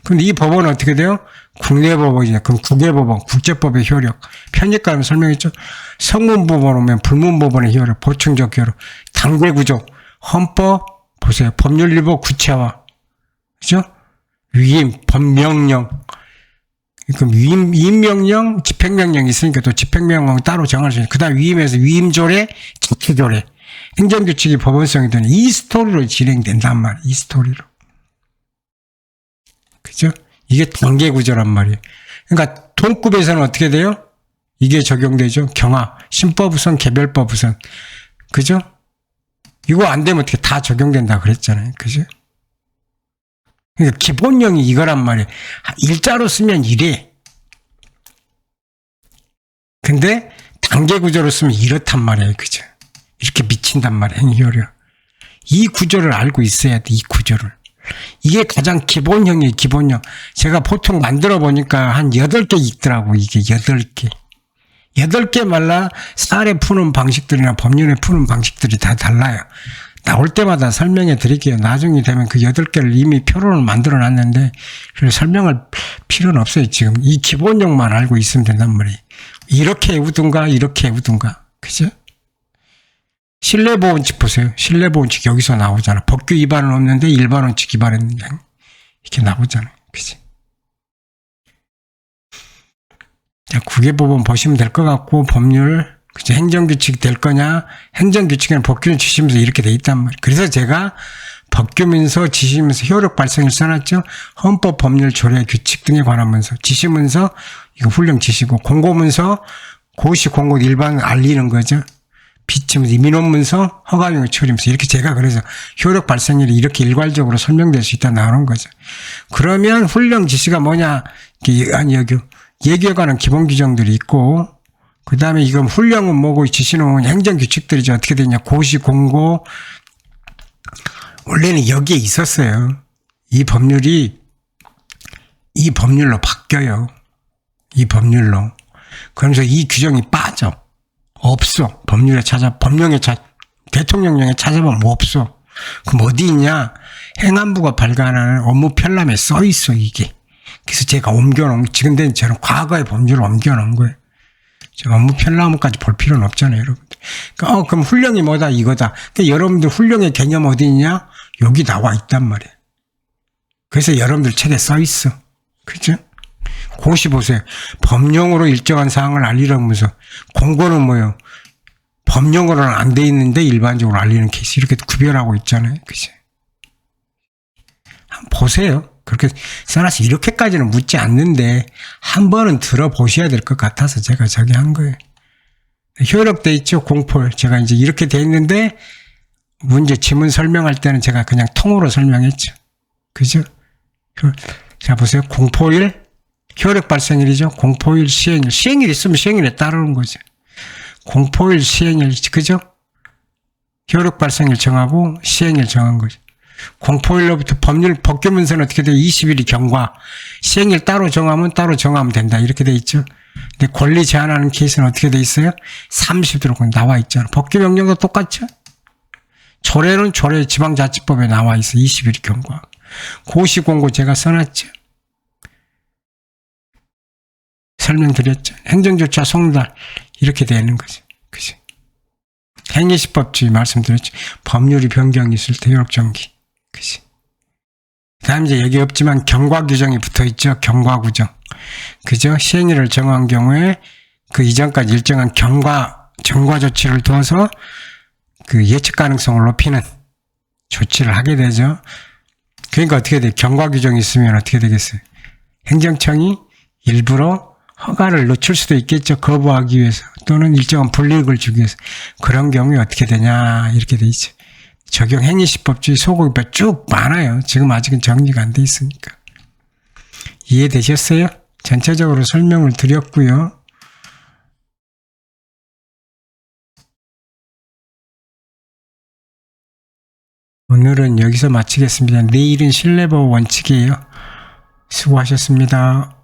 근데 이 법원은 어떻게 돼요? 국내법원이냐. 그럼 국외법원, 국제법의 효력. 편의가는 설명했죠. 성문법원 오면 불문법원의 효력, 보충적 효력, 당대구조, 헌법, 보세요. 법률일보 구체화. 그죠? 위임, 법명령. 그럼 위임명령, 집행명령이 있으니까 또 집행명령 따로 정할 수 있어요. 그 다음 위임에서 위임조례, 자치조례. 행정규칙이 법원성이 되는 이 스토리로 진행된단 말이에요. 이 스토리로. 그죠? 이게 단계구조란 말이에요. 그러니까 동급에서는 어떻게 돼요? 이게 적용되죠. 경하, 신법 우선, 개별법 우선. 그죠? 이거 안 되면 어떻게 다 적용된다 그랬잖아요. 그죠? 그러니까 기본령이 이거란 말이에요. 일자로 쓰면 이래. 근데 단계 구조로 쓰면 이렇단 말이에요. 그죠? 이렇게 미친단 말이에요. 행위효력. 이 구조를 알고 있어야 돼. 이 구조를. 이게 가장 기본형이에요. 기본형. 제가 보통 만들어 보니까 한 8개 있더라고. 이게 8개. 8개 말라 사례 푸는 방식들이나 법률에 푸는 방식들이 다 달라요. 나올 때마다 설명해 드릴게요. 나중에 되면 그 8개를 이미 표론을 만들어 놨는데 설명할 필요는 없어요. 지금 이 기본형만 알고 있으면 된단 말이에요. 이렇게 외우든가 이렇게 외우든가. 그죠? 신뢰보원칙 보세요. 신뢰보원칙 여기서 나오잖아. 법규 위반은 없는데 일반 원칙 위반했느냐. 이렇게 나오잖아요. 그치? 자, 국외법원 보시면 될 것 같고, 법률, 그치? 행정규칙 될 거냐? 행정규칙에는 법규는 지시면서 이렇게 돼 있단 말이에요. 그래서 제가 법규문서, 지시문서, 효력 발생을 써놨죠? 헌법, 법률, 조례, 규칙 등에 관한 문서, 지시문서, 이거 훈령 지시고, 공고문서, 고시, 공고, 일반 알리는 거죠. 비치문서, 민원문서, 허가명의 처리문서 이렇게 제가 그래서 효력 발생일이 이렇게 일괄적으로 설명될 수 있다 나오는 거죠. 그러면 훈령 지시가 뭐냐? 아니 여기 예규에 관한 기본 규정들이 있고 그 다음에 이건 훈령은 뭐고 지시는 행정규칙들이죠. 어떻게 되냐? 고시, 공고 원래는 여기에 있었어요. 이 법률로 바뀌어요. 이 법률로. 그러면서 이 규정이 빠져. 없어. 대통령령에 찾아보면 없어. 그럼 어디 있냐? 행안부가 발간하는 업무 편람에 써 있어, 이게. 그래서 제가 옮겨놓은, 지금 된 저는 과거의 법률을 옮겨놓은 거예요. 제가 업무 편람까지 볼 필요는 없잖아요, 여러분들. 그러니까, 그럼 훈령이 뭐다, 이거다. 그러니까 여러분들 훈령의 개념 어디 있냐? 여기 나와 있단 말이에요. 그래서 여러분들 책에 써 있어. 그죠? 고시 보세요. 법령으로 일정한 사항을 알리라면서 공고는 뭐예요? 법령으로는 안 돼 있는데 일반적으로 알리는 케이스 이렇게 구별하고 있잖아요. 그죠? 한번 보세요. 그렇게 써놔서 이렇게까지는 묻지 않는데 한 번은 들어보셔야 될 것 같아서 제가 저기 한 거예요. 효력돼 있죠? 공포. 제가 이제 이렇게 돼 있는데 문제 지문 설명할 때는 제가 그냥 통으로 설명했죠. 그죠? 자 보세요. 공포일 효력 발생일이죠. 공포일, 시행일. 시행일 있으면 시행일에 따르는 거죠. 공포일, 시행일, 그죠? 효력 발생일 정하고 시행일 정한 거죠. 공포일로부터 법규문서는 어떻게 돼요? 20일이 경과. 시행일 따로 정하면 된다. 이렇게 돼 있죠. 근데 권리 제한하는 케이스는 어떻게 돼 있어요? 30일로 나와 있잖아. 법규명령도 똑같죠? 조례는 조례 지방자치법에 나와 있어. 20일이 경과. 고시공고 제가 써놨죠. 설명드렸죠. 행정조차 송달 이렇게 되는 거죠. 그죠? 행위시법주의 말씀드렸죠. 법률이 변경이 있을 때 효력정기. 그죠? 다음 이제 얘기 없지만 경과 규정이 붙어 있죠. 경과 규정. 그죠? 시행일을 정한 경우에 그 이전까지 일정한 정과 조치를 두어서 그 예측 가능성을 높이는 조치를 하게 되죠. 그러니까 어떻게 돼요? 경과 규정이 있으면 어떻게 되겠어요? 행정청이 일부러 허가를 늦출 수도 있겠죠. 거부하기 위해서 또는 일정한 불이익을 주기 위해서. 그런 경우에 어떻게 되냐 이렇게 돼 있죠. 적용 행위시법주의 소고기법 쭉 많아요. 지금 아직은 정리가 안 돼 있으니까. 이해되셨어요? 전체적으로 설명을 드렸고요. 오늘은 여기서 마치겠습니다. 내일은 신뢰보호 원칙이에요. 수고하셨습니다.